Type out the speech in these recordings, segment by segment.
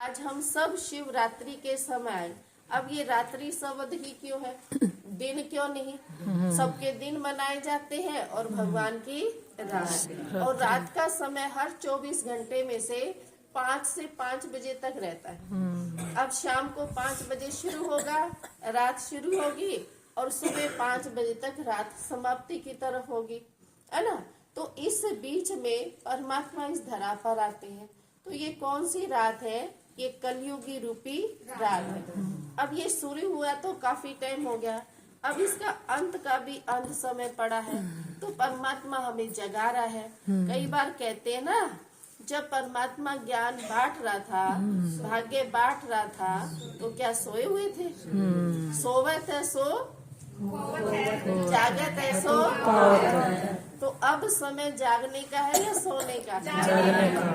आज हम सब शिवरात्रि के समय, अब ये रात्रि शब्द ही क्यों है, दिन क्यों नहीं? सबके दिन मनाए जाते हैं और भगवान की रात। और रात का समय हर 24 घंटे में से 5 से 5 बजे तक रहता है। अब शाम को 5 बजे शुरू होगा, रात शुरू होगी और सुबह 5 बजे तक रात समाप्ति की तरफ होगी, है ना। तो इस बीच में परमात्मा इस धरा पर आते हैं। तो ये कौन सी रात है? ये कलयुगी रूपी रात है। अब ये शुरू हुआ तो काफी टाइम हो गया, अब इसका अंत का भी अंत समय पड़ा है। तो परमात्मा हमें जगा रहा है। कई बार कहते हैं ना, जब परमात्मा ज्ञान बांट रहा था, भाग्य बांट रहा था, तो क्या सोए हुए थे? सोवत है सो जागत है सो। तो अब समय जागने का है या सोने का? जागने का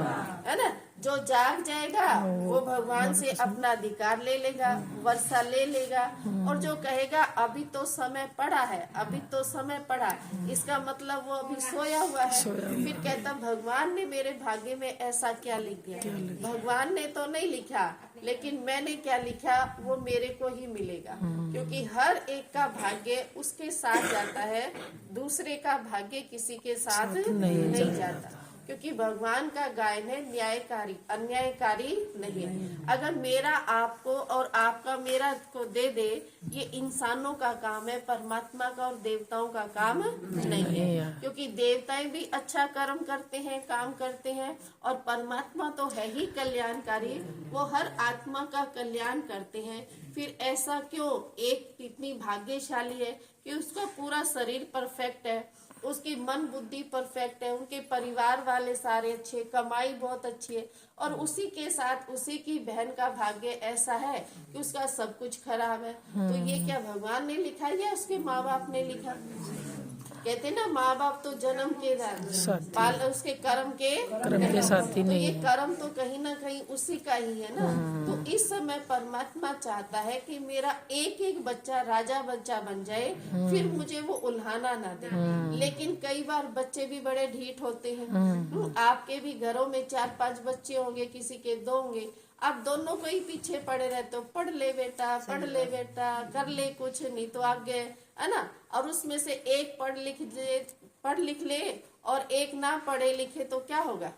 है ना। जो जाग जाएगा वो भगवान से अपना अधिकार ले लेगा, वर्षा ले लेगा। और जो कहेगा अभी तो समय पड़ा है, अभी तो समय पड़ा है, इसका मतलब वो अभी सोया हुआ है। फिर कहता भगवान ने मेरे भाग्य में ऐसा क्या लिख दिया? भगवान ने तो नहीं लिखा, लेकिन मैंने क्या लिखा वो मेरे को ही मिलेगा। क्योंकि हर एक का भाग्य उसके साथ जाता है, दूसरे का भाग्य किसी के साथ नहीं जाता। क्योंकि भगवान का गायन है न्यायकारी, अन्यायकारी नहीं है। अगर मेरा आपको और आपका मेरा को दे दे, ये इंसानों का काम है, परमात्मा का और देवताओं का काम नहीं है। क्योंकि देवताएं भी अच्छा कर्म करते हैं, काम करते हैं, और परमात्मा तो है ही कल्याणकारी, वो हर आत्मा का कल्याण करते हैं। फिर ऐसा क्यों? एक इतनी भाग्यशाली है कि उसका पूरा शरीर परफेक्ट है, उसकी मन बुद्धि परफेक्ट है, उनके परिवार वाले सारे अच्छे, कमाई बहुत अच्छी है, और उसी के साथ उसी की बहन का भाग्य ऐसा है कि उसका सब कुछ खराब है। तो ये क्या भगवान ने लिखा या उसके माँ बाप ने लिखा? कहते ना, माँ बाप तो जन्म के पाल, उसके कर्म के साथी नहीं। तो ये कर्म तो कहीं ना कहीं उसी का ही है ना। तो इस समय परमात्मा चाहता है कि मेरा एक एक बच्चा राजा बच्चा बन जाए, फिर मुझे वो उल्हाना ना दे। लेकिन कई बार बच्चे भी बड़े ढीठ होते हैं। आपके भी घरों में 4-5 बच्चे होंगे, किसी के 2 होंगे, आप दोनों को ही पीछे पड़े रहते हो, पढ़ ले बेटा, पढ़ ले बेटा, कर ले कुछ, नहीं तो आगे, है ना। और उसमें से एक पढ़ लिख ले और एक ना पढ़े लिखे तो क्या होगा?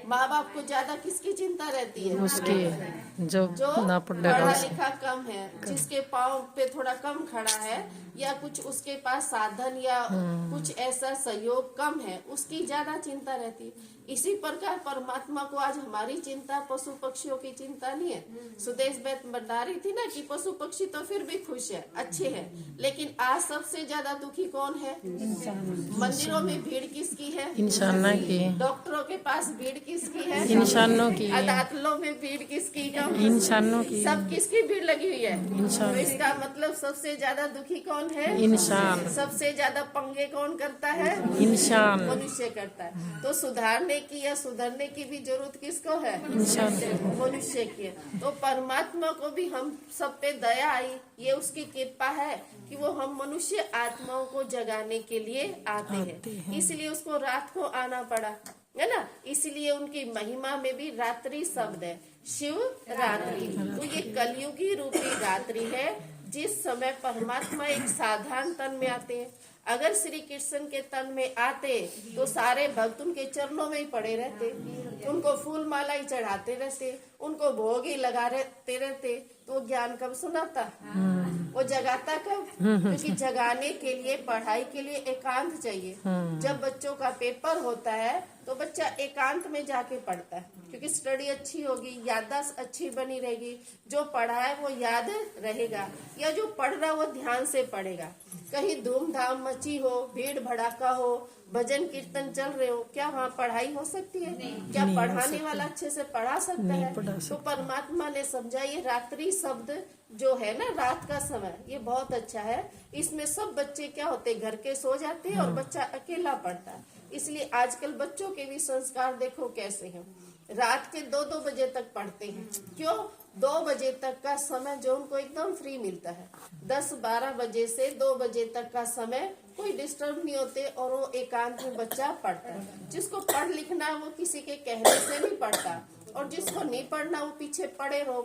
माँ बाप को ज्यादा किसकी चिंता रहती है? उसकी जो ना पढ़ा लिखा कम है, जिसके पाँव पे थोड़ा कम खड़ा है, या कुछ उसके पास साधन या कुछ ऐसा सहयोग कम है, उसकी ज्यादा चिंता रहती है। इसी प्रकार परमात्मा को आज हमारी चिंता, पशु पक्षियों की चिंता नहीं है। सुदेश बैत बता रही थी ना कि पशु पक्षी तो फिर भी खुश है, अच्छे हैं, लेकिन आज सबसे ज्यादा दुखी कौन है? मंदिरों में भीड़ किसकी है? इंसानों की। डॉक्टरों के पास भीड़ किसकी है? इंसानों की। अदालतों में भीड़ किसकी है? इंसानों की। सब किसकी भीड़ लगी हुई है? इंसान। तो इसका मतलब सबसे ज्यादा दुखी कौन है? इंसान। सबसे ज्यादा पंगे कौन करता है? इंसान। मनुष्य करता है। तो सुधारने की या सुधरने की भी जरूरत किसको है? इंसान। मनुष्य की है। तो परमात्मा को भी हम सब पे दया आई, ये उसकी कृपा है कि वो हम मनुष्य आत्माओं को जगाने के लिए आते हैं। इसलिए उसको रात को आना पड़ा, है ना। इसलिए उनकी महिमा में भी रात्रि शब्द है, शिव रात्रि। तो ये कलयुगी रूपी रात्रि है, जिस समय परमात्मा एक साधारण तन में आते हैं। अगर श्री कृष्ण के तन में आते तो सारे भक्त उनके चरणों में ही पड़े रहते, उनको फूल माला ही चढ़ाते रहते, उनको भोग ही लगा रहते, तो ज्ञान कब सुनाता? वो जगाता कब? क्योंकि जगाने के लिए, पढ़ाई के लिए एकांत चाहिए। जब बच्चों का पेपर होता है तो बच्चा एकांत में जाके पढ़ता है, क्योंकि स्टडी अच्छी होगी, याददाश्त अच्छी बनी रहेगी, जो पढ़ा है वो याद रहेगा, या जो पढ़ रहा वो ध्यान से पढ़ेगा। कहीं धूमधाम मची हो, भीड़ भड़ाका हो, भजन कीर्तन चल रहे हो, क्या वहाँ पढ़ाई हो सकती है? क्या पढ़ाने वाला अच्छे से पढ़ा सकता है? तो परमात्मा ने समझा ये रात्रि शब्द जो है ना, रात का समय, ये बहुत अच्छा है। इसमें सब बच्चे क्या होते, घर के सो जाते हैं और बच्चा अकेला पढ़ता है। इसलिए आजकल बच्चों के भी संस्कार देखो कैसे हैं, रात के 2-2 बजे तक पढ़ते हैं। क्यों? 2 बजे तक का समय जो उनको एकदम फ्री मिलता है। 10-12 बजे से 2 बजे तक का समय कोई डिस्टर्ब नहीं होते, और वो एकांत में बच्चा पढ़ता है। जिसको पढ़ लिखना है वो किसी के कहने से नहीं पढ़ता, और जिसको नहीं पढ़ना वो पीछे पड़े रहो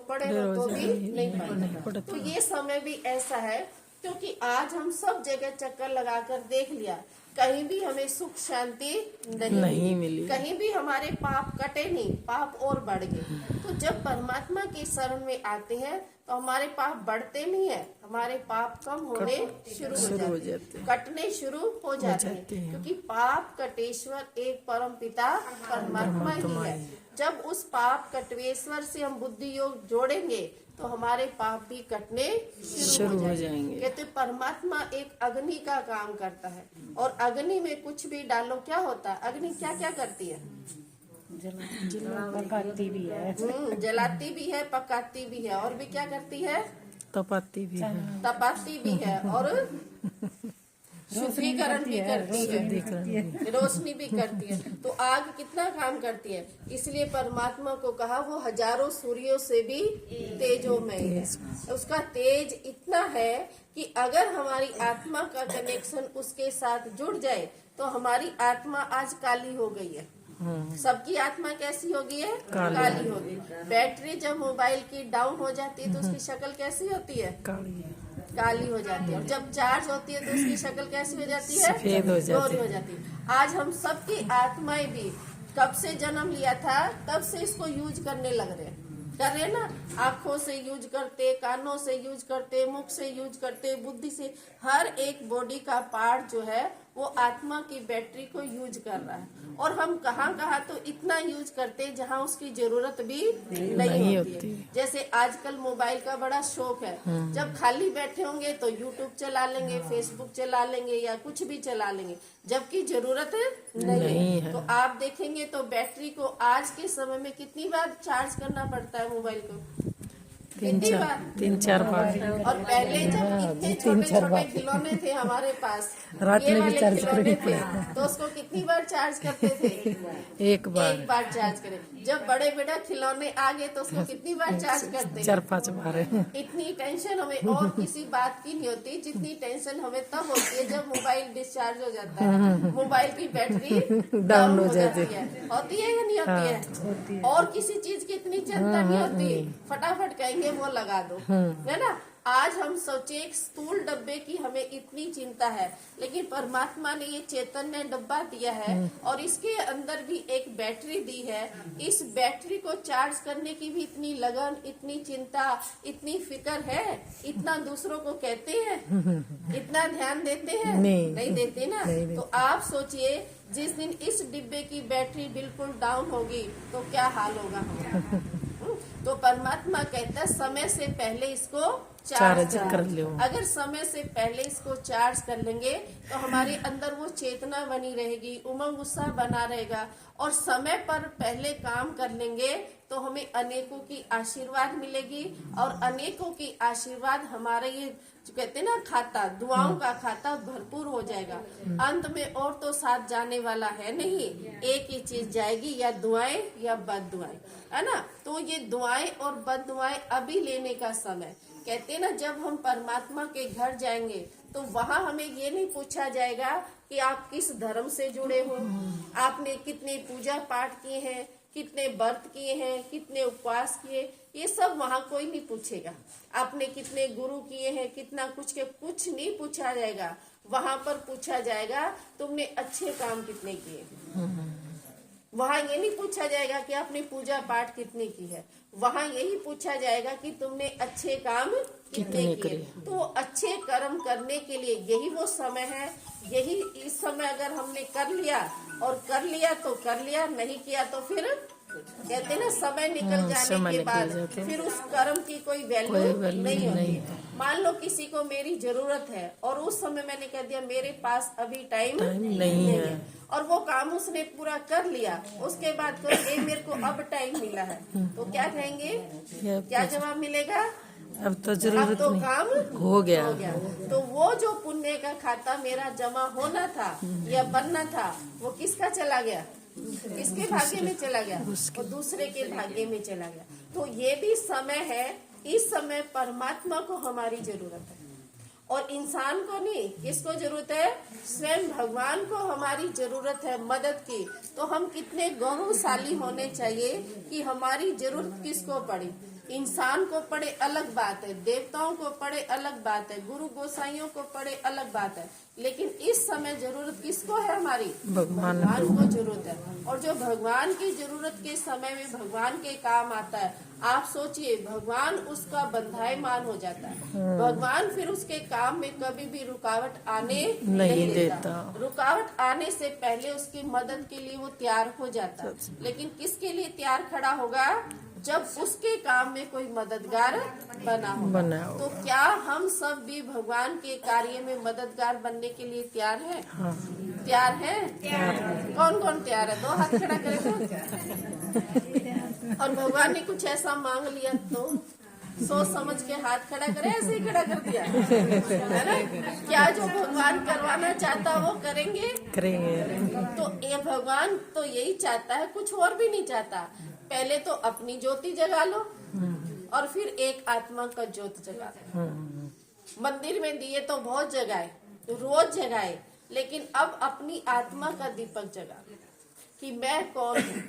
तो भी नहीं पढ़ना। तो ये समय भी ऐसा है, क्योंकि आज हम सब जगह चक्कर लगाकर देख लिया, कहीं भी हमें सुख शांति नहीं मिली, कहीं भी हमारे पाप कटे नहीं, पाप और बढ़ गए। तो जब परमात्मा की शरण में आते हैं तो हमारे पाप बढ़ते नहीं है, हमारे पाप कम होने शुरू हो जाते हैं, कटने शुरू हो जाते हैं, क्योंकि पाप कटेश्वर एक परम पिता परमात्मा ही है। जब उस पाप कटवेश्वर से हम बुद्धि योग जोड़ेंगे तो हमारे पाप भी कटने शुरू हो जाएंगे। कहते परमात्मा एक अग्नि का काम करता है, और अग्नि में कुछ भी डालो क्या होता है, अग्नि क्या क्या करती है, पकाती भी है, जलाती भी है, पकाती भी है, और भी क्या करती है, तपाती भी है, तपाती भी है, और शुद्धिकरण भी करती है, रोशनी भी करती है। तो आग कितना काम करती है, इसलिए परमात्मा को कहा वो हजारों सूर्यों से भी तेजोमय है। उसका तेज इतना है कि अगर हमारी आत्मा का कनेक्शन उसके साथ जुड़ जाए तो हमारी आत्मा आज काली हो गई है। सबकी आत्मा कैसी हो गई है, काली हो गई। बैटरी जब मोबाइल की डाउन हो जाती है तो उसकी शक्ल कैसी होती है, काली हो जाती है, और जब चार्ज होती है तो उसकी शक्ल कैसी हो जाती है, गोरी हो जाती है। आज हम सबकी आत्माएं भी कब से जन्म लिया था तब से इसको यूज करने लग रहे हैं, कर रहे ना, आंखों से यूज करते, कानों से यूज करते, मुख से यूज करते, बुद्धि से, हर एक बॉडी का पार्ट जो है वो आत्मा की बैटरी को यूज कर रहा है। और हम कहाँ तो इतना यूज करते हैं जहाँ उसकी जरूरत भी नहीं होती है। जैसे आजकल मोबाइल का बड़ा शौक है, जब खाली बैठे होंगे तो यूट्यूब चला लेंगे, फेसबुक चला लेंगे, या कुछ भी चला लेंगे, जबकि जरूरत नहीं है। तो आप देखेंगे तो बैटरी को आज के समय में कितनी बार चार्ज करना पड़ता है मोबाइल को, तीन चार बार। और पहले जब इतने छोटे छोटे खिलौने थे हमारे पास, रात में भी चार्ज खिलौने थे, तो उसको कितनी बार चार्ज करते थे, एक बार चार्ज करें। जब बड़े बड़े खिलौने आ गए तो उसको कितनी बार चार्ज करते, 4-5 बार। इतनी टेंशन हमें और किसी बात की नहीं होती जितनी टेंशन हमें तब होती है जब मोबाइल डिस्चार्ज हो जाता है, मोबाइल की बैटरी डाउन हो जाती है। होती है या नहीं होती है? और किसी चीज की इतनी चिंता नहीं होती, फटाफट कहेंगे वो लगा दो, है ना। आज हम सोचे एक स्थूल डब्बे की हमें इतनी चिंता है, लेकिन परमात्मा ने ये चैतन्य डब्बा दिया है और इसके अंदर भी एक बैटरी दी है। इस बैटरी को चार्ज करने की भी इतनी लगन, इतनी चिंता, इतनी फिक्र है, इतना दूसरों को कहते हैं, इतना ध्यान देते हैं, नहीं देते ना। तो आप सोचिए जिस दिन इस डिब्बे की बैटरी बिल्कुल डाउन होगी तो क्या हाल होगा हमारा। तो परमात्मा कहता है समय से पहले इसको चार्ज कर लो। अगर समय से पहले इसको चार्ज कर लेंगे तो हमारे अंदर वो चेतना बनी रहेगी, उमंग उत्साह बना रहेगा, और समय पर पहले काम कर लेंगे तो हमें अनेकों की आशीर्वाद मिलेगी, और अनेकों की आशीर्वाद हमारे ये जो कहते हैं ना खाता, दुआओं का खाता भरपूर हो जाएगा। अंत में और तो साथ जाने वाला है नहीं, एक ही चीज जाएगी, या दुआएं या बद दुआएं, है ना। तो ये दुआएं और बद दुआएं अभी लेने का समय। कहते हैं ना जब हम परमात्मा के घर जाएंगे तो वहाँ हमें ये नहीं पूछा जाएगा कि आप किस धर्म से जुड़े हो, आपने कितने पूजा पाठ किए हैं, कितने व्रत किए हैं, कितने उपवास किए, ये सब वहाँ कोई नहीं पूछेगा। आपने कितने गुरु किए हैं, कितना कुछ नहीं पूछा जाएगा। वहाँ पर पूछा जाएगा तुमने अच्छे काम कितने किए। वहाँ ये नहीं पूछा जाएगा कि आपने पूजा पाठ कितनी की है, वहाँ यही पूछा जाएगा कि तुमने अच्छे काम कितने किए। तो अच्छे कर्म करने के लिए यही वो समय है। यही इस समय अगर हमने कर लिया, और कर लिया तो कर लिया, नहीं किया तो फिर कहते ना समय निकल जाने के बाद फिर उस कर्म की कोई वैल्यू नहीं होती। मान लो किसी को मेरी जरूरत है और उस समय मैंने कह दिया मेरे पास अभी टाइम नहीं है, और वो काम उसने पूरा कर लिया, उसके बाद तो मेरे को अब टाइम मिला है, तो क्या कहेंगे, क्या जवाब मिलेगा, अब तो जरूरत तो नहीं, काम हो गया। तो वो जो पुण्य का खाता मेरा जमा होना था या बनना था वो किसका चला गया, किसके भाग्य में चला गया, वो दूसरे के भाग्य में चला गया। तो ये भी समय है, इस समय परमात्मा को हमारी जरूरत है, और इंसान को नहीं, किसको जरूरत है? स्वयं भगवान को हमारी जरूरत है मदद की। तो हम कितने गौरवशाली होने चाहिए कि हमारी जरूरत किसको पड़ी। इंसान को पड़े अलग बात है, देवताओं को पड़े अलग बात है, गुरु गोसाइयों को पड़े अलग बात है, लेकिन इस समय जरूरत किसको है? हमारी भगवान को जरूरत है। और जो भगवान की जरूरत के समय में भगवान के काम आता है, आप सोचिए, भगवान उसका बंधाईमान हो जाता है। भगवान फिर उसके काम में कभी भी रुकावट आने नहीं देता। रुकावट आने से पहले उसकी मदद के लिए वो तैयार हो जाता है। लेकिन किसके लिए तैयार खड़ा होगा? जब उसके काम में कोई मददगार बना हो। तो क्या हम सब भी भगवान के कार्य में मददगार बनने के लिए तैयार हैं? हाँ। तैयार हैं? कौन कौन तैयार है? 2 हाथ खड़ा करें तो। और भगवान ने कुछ ऐसा मांग लिया तो सोच समझ के हाथ खड़ा करे, ऐसे ही खड़ा कर दिया, है ना? क्या जो भगवान करवाना चाहता वो करेंगे? तो ये भगवान तो यही चाहता है, कुछ और भी नहीं चाहता। पहले तो अपनी ज्योति जगा लो और फिर एक आत्मा का ज्योत जगा लो। मंदिर में दिए तो बहुत जगाए, रोज जगाए, लेकिन अब अपनी आत्मा का दीपक जगा कि मैं कौन हूँ,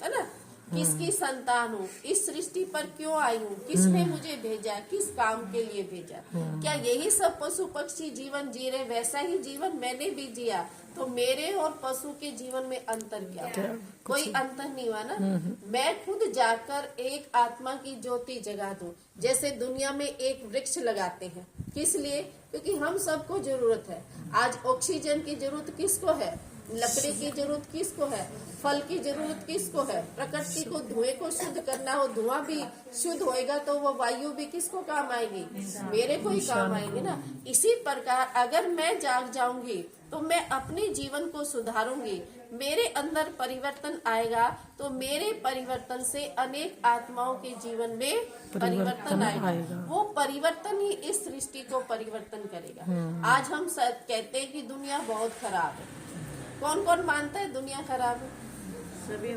है ना? किसकी संतान हूँ, इस सृष्टि पर क्यों आई हूँ, किसने मुझे भेजा, किस काम के लिए भेजा। क्या यही सब पशु पक्षी जीवन जी रहे, वैसा ही जीवन मैंने भी जिया? तो मेरे और पशु के जीवन में अंतर क्या? कोई अंतर नहीं हुआ ना। मैं खुद जाकर एक आत्मा की ज्योति जगा दूं। जैसे दुनिया में एक वृक्ष लगाते हैं, किस लिए? क्योंकि हम सबको जरूरत है। आज ऑक्सीजन की जरूरत किसको है? लकड़ी की जरूरत किसको है? फल की जरूरत किसको है? प्रकृति को धुएं को शुद्ध करना हो, धुआं भी शुद्ध होएगा तो वो वायु भी किसको काम आएगी? मेरे को ही काम आएगी ना। इसी प्रकार अगर मैं जाग जाऊंगी तो मैं अपने जीवन को सुधारूंगी, मेरे अंदर परिवर्तन आएगा, तो मेरे परिवर्तन से अनेक आत्माओं के जीवन में परिवर्तन आएगा। वो परिवर्तन ही इस सृष्टि को परिवर्तन करेगा। आज हम कहते हैं कि दुनिया बहुत खराब है। कौन कौन मानता है दुनिया खराब है? सभी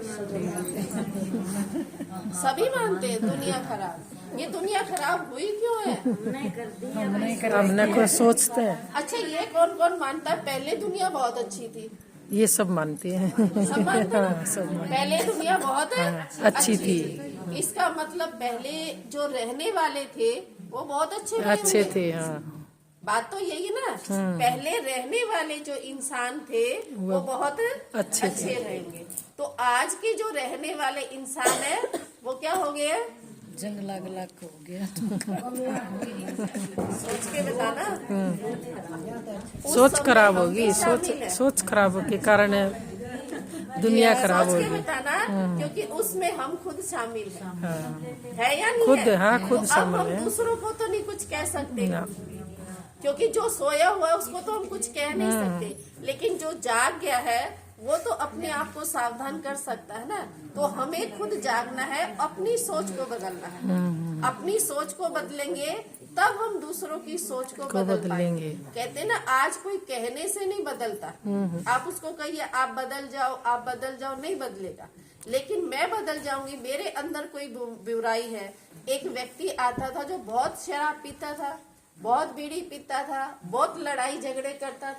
मानते हैं दुनिया खराब। ये दुनिया खराब हुई क्यों है? हमने को सोचते हैं। अच्छा, ये कौन कौन मानता है पहले दुनिया बहुत अच्छी थी? ये सब मानते हैं। सब मानते हैं? सब मानते। पहले दुनिया बहुत अच्छी थी। इसका मतलब पहले जो रहने वाले थे वो बहुत अच्छे थे। हाँ, बात तो यही ना। पहले रहने वाले जो इंसान थे वो बहुत अच्छे रहेंगे। तो आज के जो रहने वाले इंसान है वो क्या हो गए? जंग लाग हो गया। सोच के बताना। सोच खराब होगी, सोच खराब के कारण दुनिया खराब होगी। बताना, क्योंकि उसमें हम खुद शामिल है या नहीं? खुद, हाँ, खुद शामिल है। दूसरों को तो नहीं कुछ कह सकते, क्योंकि जो सोया हुआ है उसको तो हम कुछ कह नहीं सकते, लेकिन जो जाग गया है वो तो अपने आप को सावधान कर सकता है ना। तो हमें खुद जागना है, अपनी सोच को बदलना है। अपनी सोच को बदलेंगे तब हम दूसरों की सोच को बदलेंगे। कहते ना, आज कोई कहने से नहीं बदलता। आप उसको कहिए आप बदल जाओ, नहीं बदलेगा। लेकिन मैं बदल जाऊंगी, मेरे अंदर कोई बुराई है। एक व्यक्ति आता था जो बहुत शराब पीता था, बहुत बीड़ी पीता था, बहुत लड़ाई झगड़े करता था।